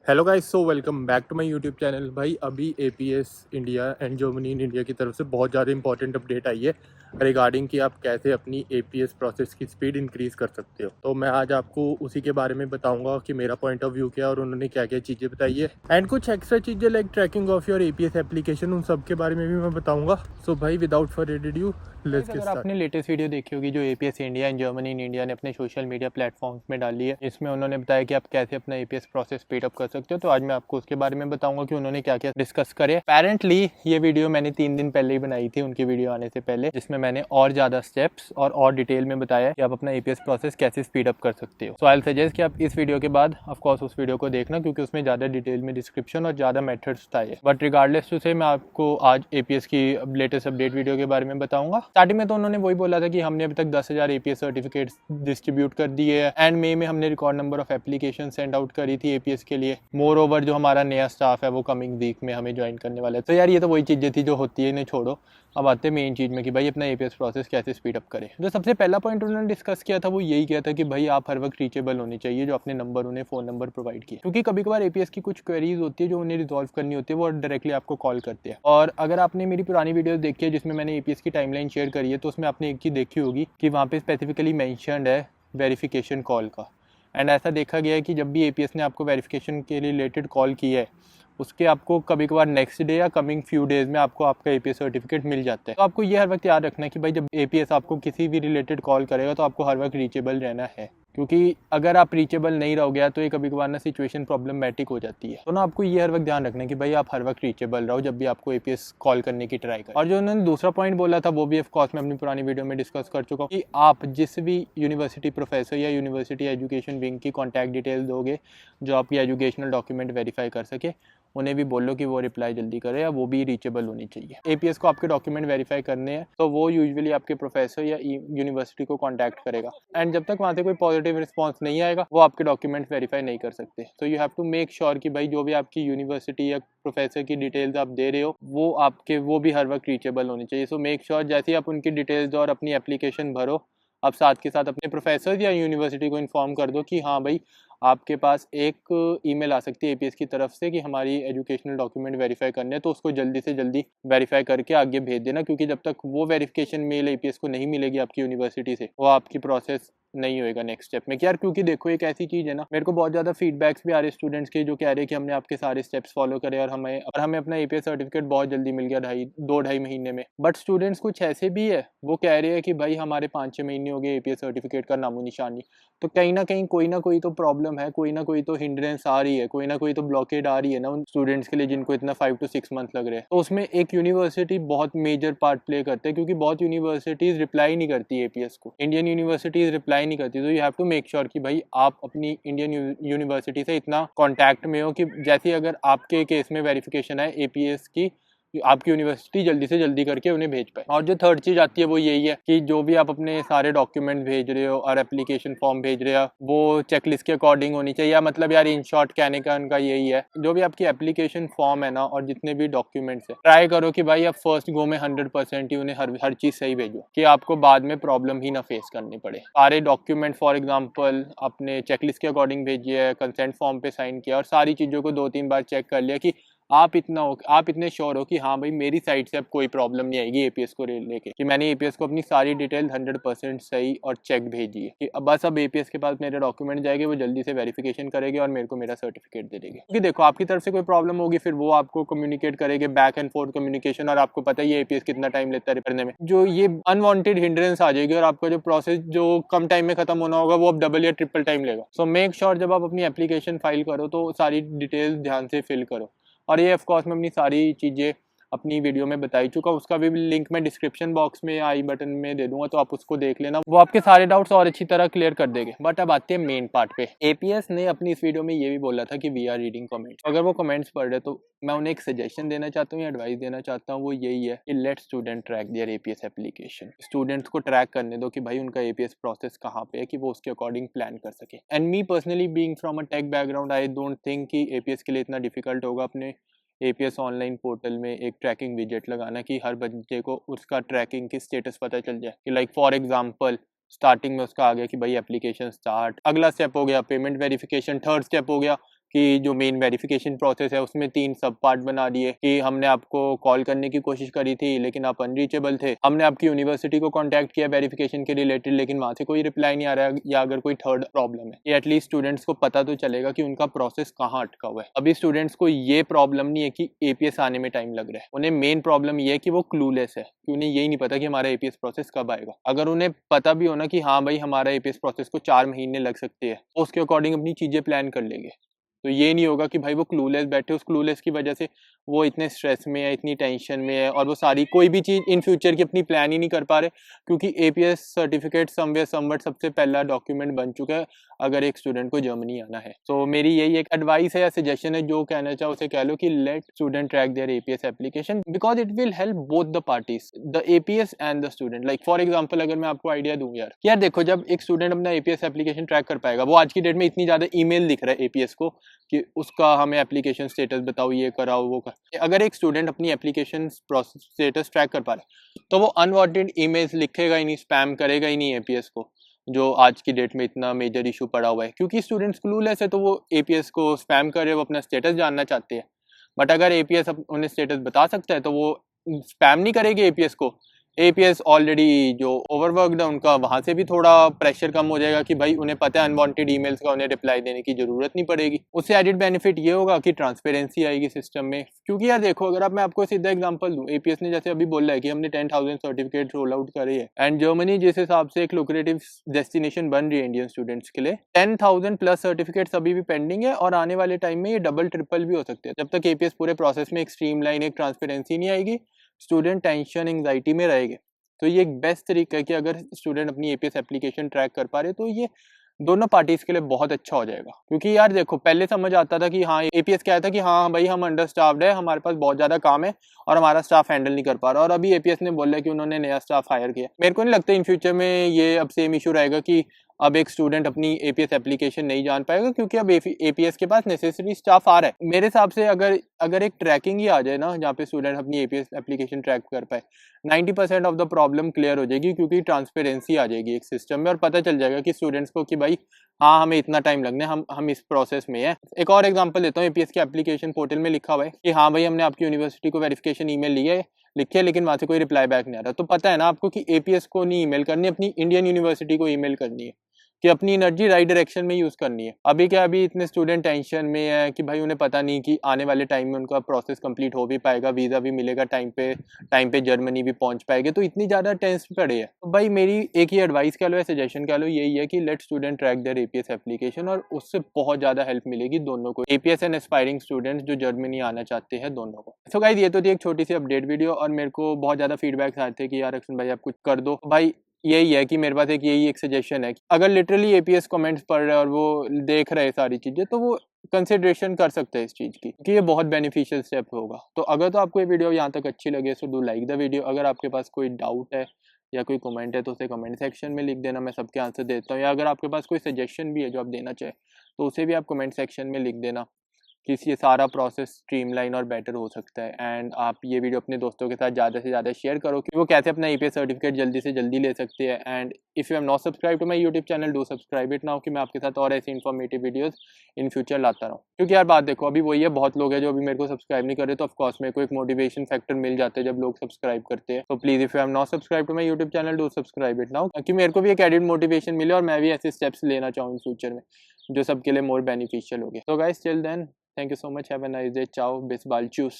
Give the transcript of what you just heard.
Hello guys, so welcome back to my YouTube channel. भाई अभी APS India and Germany in India की तरफ से बहुत ज़्यादा इंपॉर्टेंट अपडेट आई है रिगार्डिंग कि आप कैसे अपनी एपीएस प्रोसेस की स्पीड इंक्रीज़ कर सकते हो। तो मैं आज आपको उसी के बारे में बताऊंगा कि मेरा पॉइंट ऑफ व्यू क्या है और उन्होंने क्या क्या चीज़ें बताई है एंड कुछ एक्स्ट्रा चीज़ें like tracking of your APS application, उन सब के बारे में भी मैं बताऊँगा। सो भाई without for due let's get अगर स्टार्ट। आपने लेटेस्ट वीडियो देखी होगी जो APS India and Germany in India ने अपने सोशल मीडिया प्लेटफॉर्म्स में डाली है, इसमें उन्होंने बताया कि आप कैसे अपना एपीएस प्रोसेस स्पीड अप कर सकते हो। तो आज मैं आपको उसके बारे में बताऊंगा कि उन्होंने क्या क्या डिस्कस करे। अपेरेंटली ये वीडियो मैंने 3 दिन पहले ही बनाई थी उनकी वीडियो आने से पहले, जिसमें मैंने और ज़्यादा स्टेप्स और डिटेल में बताया कि आप अपना एपीएस प्रोसेस कैसे स्पीड अप कर सकते हो। सो आई सजेस्ट कि आप इस वीडियो के बाद ऑफकोर्स उस वीडियो को देखना, क्योंकि उसमें ज़्यादा डिटेल में डिस्क्रिप्शन और ज़्यादा मेथड्स था। बट रिगार्डलेस टू से मैं आपको आज एपीएस की लेटेस्ट अपडेट वीडियो के बारे में बताऊंगा। स्टार्टिंग में तो उन्होंने वही बोला था कि हमने अभी तक 10,000 एपीएस सर्टिफिकेट्स डिस्ट्रीब्यूट कर दिए हैं एंड मई में हमने record number of application send out करी थी एपीएस के लिए। मोर ओवर जो हमारा नया स्टाफ है वो कमिंग वीक में हमें ज्वाइन करने वाला है। तो यार ये तो वही चीज़ें थी जो होती है, इन्हें छोड़ो। अब आते हैं मेन चीज़ में कि भाई अपना एपीएस प्रोसेस कैसे स्पीड अप करें। जो सबसे पहला पॉइंट उन्होंने डिस्कस किया था वो यही किया था कि भाई आप हर वक्त रीचेबल होने चाहिए, जो अपने नंबर उन्हें फ़ोन नंबर प्रोवाइड किए, क्योंकि कभी कभार एपीएस की कुछ क्वेरीज होती है जो उन्हें रिजॉल्व करनी होती है, वो डायरेक्टली आपको कॉल करते हैं। और अगर आपने मेरी पुरानी वीडियो देखी है जिसमें मैंने एपीएस की टाइमलाइन शेयर करी है, तो उसमें आपने एक चीज़ देखी होगी कि वहाँ पे स्पेसिफिकली मैंशनड है वेरिफिकेशन कॉल का। एंड ऐसा देखा गया है कि जब भी एपीएस ने आपको वेरिफिकेशन के रिलेटेड कॉल किया है, उसके आपको कभी कभार नेक्स्ट डे या कमिंग फ्यू डेज में आपको आपका एपीएस सर्टिफिकेट मिल जाता है। तो आपको ये हर वक्त याद रखना है कि भाई जब एपीएस आपको किसी भी रिलेटेड कॉल करेगा तो आपको हर वक्त रीचेबल रहना है, क्योंकि अगर आप रीचेबल नहीं रहोगे तो ये कभी कभार ना सिचुएशन प्रॉब्लमेटिक हो जाती है। तो ना आपको ये हर वक्त ध्यान रखना है कि भाई आप हर वक्त रीचेबल रहो जब भी आपको एपीएस कॉल करने की ट्राई करें। और जो उन्होंने दूसरा पॉइंट बोला था वो भी ऑफ कोर्स मैं अपनी पुरानी वीडियो में डिस्कस कर चुका हूँ कि आप जिस भी यूनिवर्सिटी प्रोफेसर या यूनिवर्सिटी एजुकेशन विंग की कॉन्टैक्ट डिटेल्स दोगे जो आपकी एजुकेशनल डॉक्यूमेंट वेरीफाई कर सके, उन्हें भी बोलो कि वो रिप्लाई जल्दी करे या वो भी रीचेबल होनी चाहिए। एपीएस को आपके डॉक्यूमेंट वेरीफाई करने हैं तो वो यूजुअली आपके प्रोफेसर या यूनिवर्सिटी को कांटेक्ट करेगा एंड जब तक वहाँ से कोई पॉजिटिव रिस्पांस नहीं आएगा वो आपके डॉक्यूमेंट वेरीफाई नहीं कर सकते। तो you have to make sure कि भाई जो भी आपकी यूनिवर्सिटी या प्रोफेसर की डिटेल्स आप दे रहे हो वो भी हर वक्त रीचेबल होनी चाहिए। सो मेक श्योर जैसे ही आप उनकी डिटेल्स दो और अपनी एप्लीकेशन भरो, आप साथ के साथ अपने प्रोफेसर या यूनिवर्सिटी को इन्फॉर्म कर दो कि हाँ भाई आपके पास एक ईमेल आ सकती है एपीएस की तरफ से कि हमारी एजुकेशनल डॉक्यूमेंट वेरीफाई करने हैं, तो उसको जल्दी से जल्दी वेरीफाई करके आगे भेज देना, क्योंकि जब तक वो वेरिफिकेशन मेल एपीएस को नहीं मिलेगी आपकी यूनिवर्सिटी से, वो आपकी प्रोसेस नहीं होएगा नेक्स्ट स्टेप में। यार क्योंकि देखो एक ऐसी चीज़ है ना, मेरे को बहुत ज़्यादा फीडबैक्स भी आ रहे स्टूडेंट्स के जो कह रहे हैं कि हमने आपके सारे स्टेप्स फॉलो करे और हमें अपना एपीएस सर्टिफिकेट बहुत जल्दी मिल गया, 2-2.5 महीने में। बट स्टूडेंट्स कुछ ऐसे भी है वो कह रहे हैं कि भाई हमारे 5-6 महीने हो गए एपीएस सर्टिफिकेट का नामो निशान नहीं। तो कहीं ना कोई तो प्रॉब्लम है, कोई ना कोई तो हिंड्रेंस आ रही है, कोई ना कोई तो ब्लॉकेड आ रही है ना उन स्टूडेंट्स के लिए जिनको इतना 5 to 6 मंथ लग रहे हैं। तो उसमें एक यूनिवर्सिटी बहुत मेजर पार्ट प्ले करते हैं, क्योंकि बहुत यूनिवर्सिटीज रिप्लाई नहीं करती एपीएस को, इंडियन यूनिवर्सिटीज रिप्लाई नहीं करती। तो you have to make sure कि भाई आप अपनी इंडियन यूनिवर्सिटी से इतना कॉन्टैक्ट में हो कि जैसे अगर आपके केस में वेरिफिकेशन है एपीएस की, आपकी यूनिवर्सिटी जल्दी से जल्दी करके उन्हें भेज पाए। और जो थर्ड चीज आती है वो यही है कि जो भी आप अपने सारे डॉक्यूमेंट भेज रहे हो और एप्लीकेशन फॉर्म भेज रहे हो वो चेकलिस्ट के अकॉर्डिंग होनी चाहिए। या मतलब यार इन शॉर्ट कहने का उनका यही है, जो भी आपकी एप्लीकेशन फॉर्म है ना और जितने भी डॉक्यूमेंट्स है, ट्राई करो कि भाई आप फर्स्ट गो में 100% ही उन्हें हर चीज सही भेजो कि आपको बाद में प्रॉब्लम ही ना फेस करनी पड़े। सारे डॉक्यूमेंट फॉर एग्जाम्पल अपने चेकलिस्ट के अकॉर्डिंग भेजिए, कंसेंट फॉर्म पे साइन किया और सारी चीजों को 2-3 बार चेक कर लिया कि आप इतने श्योर हो कि हाँ भाई मेरी साइड से अब कोई प्रॉब्लम नहीं आएगी एपीएस को लेके, कि मैंने एपीएस को अपनी सारी डिटेल 100% सही और चेक भेजी है कि अब एपीएस के पास मेरे डॉक्यूमेंट जाएंगे, वो जल्दी से वेरिफिकेशन करेंगे और मेरे को मेरा सर्टिफिकेट दे देंगे। क्योंकि देखो आपकी तरफ से कोई प्रॉब्लम होगी फिर वो आपको कम्युनिकेट करेंगे, बैक एंड फोर्थ कम्युनिकेशन, और आपको पता है ये एपीएस कितना टाइम लेता है करने में, जो ये अनवांटेड हिंड्रेंस आ जाएगी और आपका जो प्रोसेस जो कम टाइम में खत्म होना होगा वो अब डबल या ट्रिपल टाइम लेगा। सो मेक श्योर जब आप अपनी एप्लीकेशन फाइल करो तो सारी डिटेल्स ध्यान से फिल करो। और ये ऑफकोर्स मैं अपनी सारी चीज़ें अपनी वीडियो में बता ही चुका, उसका भी लिंक मैं डिस्क्रिप्शन बॉक्स में आई बटन में दे दूंगा, तो आप उसको देख लेना, वो आपके सारे डाउट्स और अच्छी तरह क्लियर कर देंगे। बट अब आते हैं मेन पार्ट पे। एपीएस ने अपनी इस वीडियो में ये भी बोला था कि वी आर रीडिंग कमेंट्स। अगर वो कमेंट्स पढ़ रहे तो मैं उन्हें एक सजेशन देना चाहता हूँ या एडवाइस देना चाहता हूँ, वो यही है कि let student track their APS application. Students को ट्रैक करने दो कि भाई उनका एपीएस प्रोसेस कहाँ पे है, कि वो उसके अकॉर्डिंग प्लान कर सके। And me personally being from a tech background, I don't think कि एपीएस के लिए इतना डिफिकल्ट होगा अपने एपीएस ऑनलाइन पोर्टल में एक ट्रैकिंग विजेट लगाना कि हर बच्चे को उसका ट्रैकिंग की स्टेटस पता चल जाए। कि लाइक फॉर एग्जांपल स्टार्टिंग में उसका आ गया कि भाई एप्लीकेशन स्टार्ट, अगला स्टेप हो गया पेमेंट वेरिफिकेशन, थर्ड स्टेप हो गया कि जो मेन वेरिफिकेशन प्रोसेस है उसमें 3 सब पार्ट बना दिए कि हमने आपको कॉल करने की कोशिश करी थी लेकिन आप अनरीचेबल थे, हमने आपकी यूनिवर्सिटी को कांटेक्ट किया वेरिफिकेशन के रिलेटेड लेकिन वहाँ से कोई रिप्लाई नहीं आ रहा है, या अगर कोई थर्ड प्रॉब्लम है, ये एटलीस्ट स्टूडेंट्स को पता तो चलेगा कि उनका प्रोसेस कहाँ अटका हुआ है। अभी स्टूडेंट्स को ये प्रॉब्लम नहीं है कि एपीएस आने में टाइम लग रहा है, उन्हें मेन प्रॉब्लम ये है कि वो क्लूलेस है कि उन्हें यही नहीं पता कि हमारा एपीएस प्रोसेस कब आएगा। अगर उन्हें पता भी होना कि हाँ भाई हमारा एपीएस प्रोसेस को 4 महीने लग सकते हैं, तो उसके अकॉर्डिंग अपनी चीजें प्लान कर लेंगे। तो ये नहीं होगा कि भाई वो क्लूलेस बैठे, उस क्लूलेस की वजह से वो इतने स्ट्रेस में है, इतनी टेंशन में है और वो सारी कोई भी चीज़ इन फ्यूचर की अपनी प्लान ही नहीं कर पा रहे, क्योंकि एपीएस सर्टिफिकेट समवेयर समवट सबसे पहला डॉक्यूमेंट बन चुका है अगर एक स्टूडेंट को जर्मनी आना है। तो मेरी यही एक एडवाइस है या सजेशन है, जो कहना चाहो उसे कह लो कि let student track their APS application because it will help both the parties, the APS and the student. Like for example अगर मैं आपको आइडिया दूं यार देखो, जब एक स्टूडेंट अपना एपीएस एप्लीकेशन ट्रैक कर पाएगा, वो आज की डेट में इतनी ज़्यादा ईमेल दिख रहा है एपीएस को कि उसका हमें एप्लीकेशन स्टेटस बताओ, ये कराओ वो कर। अगर एक स्टूडेंट अपनी एप्लीकेशन प्रोसेस स्टेटस ट्रैक कर पा रहा है तो वो अनवांटेड ईमेल्स लिखेगा ही नहीं, स्पैम करेगा ही नहीं एपीएस को, जो आज की डेट में इतना मेजर इशू पड़ा हुआ है। क्योंकि स्टूडेंट्स क्लूलेस है तो वो एपीएस को स्पैम कर रहे हैं, वो अपना स्टेटस जानना चाहते हैं। बट अगर एपीएस उन्हें स्टेटस बता सकता है तो वो स्पैम नहीं करेगी एपीएस को। एपीएस ऑलरेडी जो ओवरवर्कड है उनका, वहाँ से भी थोड़ा प्रेशर कम हो जाएगा कि भाई उन्हें पता है अनवांटेड ईमेल्स का उन्हें रिप्लाई देने की जरूरत नहीं पड़ेगी। उससे एडिड बेनिफिट ये होगा कि ट्रांसपेरेंसी आएगी सिस्टम में। क्योंकि यार देखो, अगर मैं आपको सीधा एग्जांपल दूं, एपीएस ने जैसे अभी बोला है कि हमने 10,000 सर्टिफिकेट रोल आउट करे है एंड जर्मनी जिस हिसाब से एक लुक्रेटिव डेस्टिनेशन बन रही है इंडियन स्टूडेंट्स के लिए, 10,000 प्लस सर्टिफिकेट्स अभी भी पेंडिंग है और आने वाले टाइम में ये डबल ट्रिपल भी हो सकते हैं। जब तक एपीएस पूरे प्रोसेस में एक स्ट्रीमलाइन, एक ट्रांसपेरेंसी नहीं आएगी, स्टूडेंट टेंशन एंग्जाइटी में रहेंगे। तो ये एक बेस्ट तरीका है कि अगर स्टूडेंट अपनी एपीएस एप्लीकेशन ट्रैक कर पा रहे तो ये दोनों पार्टीज के लिए बहुत अच्छा हो जाएगा। क्योंकि यार देखो, पहले समझ आता था कि हाँ एपीएस क्या था कि हाँ भाई हम अंडर स्टाफ्ड है, हमारे पास बहुत ज्यादा काम है और हमारा स्टाफ हैंडल नहीं कर पा रहा, और अभी एपीएस ने बोला कि उन्होंने नया स्टाफ हायर किया। मेरे को नहीं लगता इन फ्यूचर में ये अब सेम इशू रहेगा कि अब एक स्टूडेंट अपनी एपीएस एप्लीकेशन नहीं जान पाएगा, क्योंकि अब एपीएस के पास नेसेसरी स्टाफ आ रहा है। मेरे हिसाब से अगर एक ट्रैकिंग ही आ जाए ना, जहाँ पे स्टूडेंट अपनी एपीएस एप्लीकेशन ट्रैक कर पाए, 90% ऑफ द प्रॉब्लम क्लियर हो जाएगी, क्योंकि ट्रांसपेरेंसी आ जाएगी एक सिस्टम में और पता चल जाएगा कि स्टूडेंट्स को कि भाई हाँ हमें इतना टाइम लगना है, हम इस प्रोसेस में है। एक और एग्जांपल देता हूँ, एपीएस के एप्लीकेशन पोर्टल में लिखा हुआ है कि हाँ भाई हमने आपकी यूनिवर्सिटी को वेरिफिकेशन ईमेल लिखी है लेकिन वहाँ से कोई रिप्लाई बैक नहीं आ रहा। तो पता है ना आपको कि एपीएस को नहीं ईमेल करनी, अपनी इंडियन यूनिवर्सिटी को ईमेल करनी है कि अपनी एनर्जी राइट डायरेक्शन में यूज करनी है। अभी इतने स्टूडेंट टेंशन में है कि भाई उन्हें पता नहीं कि आने वाले टाइम में उनका प्रोसेस कंप्लीट हो भी पाएगा, वीजा भी मिलेगा टाइम पे जर्मनी भी पहुंच पाएंगे, तो इतनी ज्यादा टेंस पड़े है। तो भाई मेरी एक ही एडवाइस कह लो या सजेशन कह लो, यही है कि let student track their APS application, और उससे बहुत ज्यादा हेल्प मिलेगी दोनों को, एपीएस एंड एस्पायरिंग स्टूडेंट्स जो जर्मनी आना चाहते हैं दोनों को। सो गाइस ये तो थी एक छोटी सी अपडेट वीडियो, और मेरे को बहुत ज्यादा फीडबैक आए थे कि यार अक्षण भाई आप कुछ कर दो। भाई यही है कि मेरे पास यही एक सजेशन है कि अगर लिटरली एपीएस कमेंट्स पढ़ रहे हैं और वो देख रहे हैं सारी चीजें, तो वो कंसिडरेशन कर सकते हैं इस चीज की कि ये बहुत बेनिफिशियल स्टेप होगा। तो अगर तो आपको ये वीडियो यहाँ तक अच्छी लगे so do like the video. अगर आपके पास कोई डाउट है या कोई कमेंट है तो उसे कमेंट सेक्शन में लिख देना, मैं सबके आंसर देता हूँ। या अगर आपके पास कोई सजेशन भी है जो आप देना चाहें तो उसे भी आप कमेंट सेक्शन में लिख देना कि ये सारा प्रोसेस स्ट्रीमलाइन और बेटर हो सकता है। एंड आप ये वीडियो अपने दोस्तों के साथ ज़्यादा से ज़्यादा शेयर करो कि वो कैसे अपना एपीएस सर्टिफिकेट जल्दी से जल्दी ले सकते हैं। And if you have not subscribe to my YouTube channel, do subscribe it now, कि मैं आपके साथ और ऐसी इन्फॉर्मेटिव वीडियोस इन फ्यूचर लाता रहूँ। क्योंकि यार बात देखो, अभी वही है, बहुत लोग हैं जो अभी मेरे को सब्सक्राइब नहीं कर रहे, तो ऑफकोर्स मेरे को एक मोटिवेशन फैक्टर मिल जाता है जब लोग सब्सक्राइब करते हैं। तो please if you have not subscribe to my YouTube channel, do subscribe it now, ताकि मेरे को भी एक एडिड मोटिवेशन मिले और मैं भी ऐसे स्टेप्स लेना चाहूँ इन फ्यूचर में जो सबके लिए मोर बेनिफिशियल हो गए। तो guys till then, thank you so much. Have a nice day. Ciao. Bis bald. Tschüss.